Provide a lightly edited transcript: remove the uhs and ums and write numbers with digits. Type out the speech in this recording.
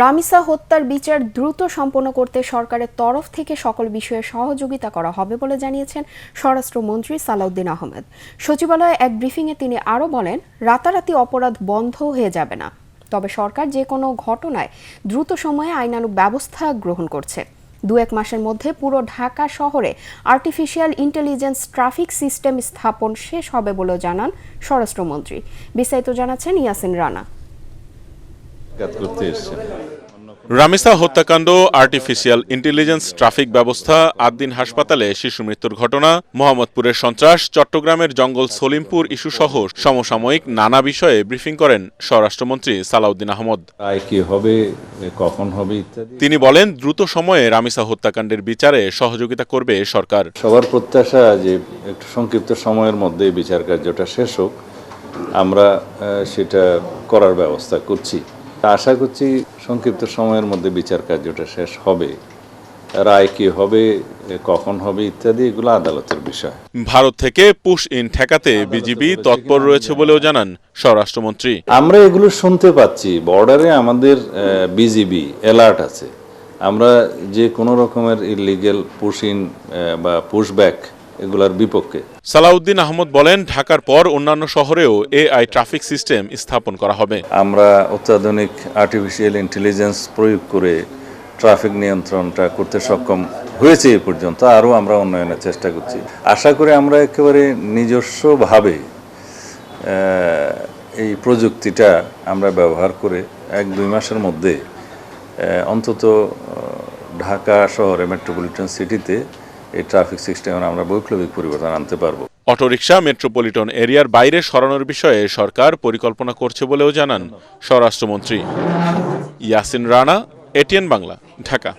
রামিসা হত্যার বিচার দ্রুত সম্পন্ন করতে সরকারের তরফ থেকে সকল বিষয়ে সহযোগিতা করা হবে বলে জানিয়েছেন স্বরাষ্ট্রমন্ত্রী সালাউদ্দিন আহমেদ। সচিবালয়ে এক ব্রিফিংয়ে তিনি আরও বলেন, রাতারাতি অপরাধ বন্ধ হয়ে যাবে না, তবে সরকার যে কোনো ঘটনায় দ্রুত সময়ে আইনানুগ ব্যবস্থা গ্রহণ করছে। 2-1 মাসের মধ্যে পুরো ঢাকা শহরে আর্টিফিশিয়াল ইন্টেলিজেন্স ট্রাফিক সিস্টেম স্থাপন শেষ হবে বলেও জানান স্বরাষ্ট্রমন্ত্রী। বিস্তারিত জানাচ্ছেন ইয়াসিন রানা। রামিসা হত্যাকাণ্ড, আর্টিফিশিয়াল ইন্টেলিজেন্স ট্রাফিক ব্যবস্থা, আদ্দিন হাসপাতালে শিশু মৃত্যুর ঘটনা, মোহাম্মদপুরের সন্ত্রাস, চট্টগ্রামের জঙ্গল সলিমপুর ইস্যু সহ সমসাময়িক নানা বিষয়ে ব্রিফিং করেন স্বরাষ্ট্রমন্ত্রী সালাউদ্দিন আহমদ। কি হবে, কখন হবে ইত্যাদি তিনি বলেন, দ্রুত সময়ে রামিসা হত্যাকাণ্ডের বিচারে সহযোগিতা করবে সরকার। সবার প্রত্যাশা যে একটু সংক্ষিপ্ত সময়ের মধ্যে বিচার কার্যটা শেষ হোক, আমরা সেটা করার ব্যবস্থা করছি। আশা করছি সংক্ষিপ্ত সময়ের মধ্যে বিচার কার্যটা শেষ হবে। রায় কি হবে, কখন হবে ইত্যাদি এগুলো আদালতের বিষয়। ভারত থেকে পুশ ইন ঠেকাতে বিজিবি তৎপর রয়েছে বলেও জানান স্বরাষ্ট্রমন্ত্রী। আমরা এগুলো শুনতে পাচ্ছি, বর্ডারে আমাদের বিজিবি অ্যালার্ট আছে। আমরা যে কোনো রকমের ইলিগেল পুশ ইন বা পুশ ব্যাক এগুলোর বিপক্ষে। সালাউদ্দিন আহমদ বলেন, ঢাকার পর অন্যান্য শহরেও এআই ট্রাফিক সিস্টেম স্থাপন করা হবে। আমরা অত্যাধুনিক আর্টিফিশিয়াল ইন্টেলিজেন্স প্রয়োগ করে ট্রাফিক নিয়ন্ত্রণটা করতে সক্ষম হয়েছে এই পর্যন্ত, আরও আমরা উন্নয়নের চেষ্টা করছি। আশা করি আমরা একেবারে নিজস্বভাবে এই প্রযুক্তিটা আমরা ব্যবহার করে 1-2 মাসের মধ্যে অন্তত ঢাকা শহরে মেট্রোপলিটন সিটিতে এই ট্রাফিক সিস্টেমে আমরা বৈপ্লবিক পরিবর্তন আনতে পারবো। অটোরিকশা মেট্রোপলিটন এরিয়ার বাইরে সরানোর বিষয়ে সরকার পরিকল্পনা করছে বলেও জানান স্বরাষ্ট্রমন্ত্রী। ইয়াসিন রানা, এটিএন বাংলা, ঢাকা।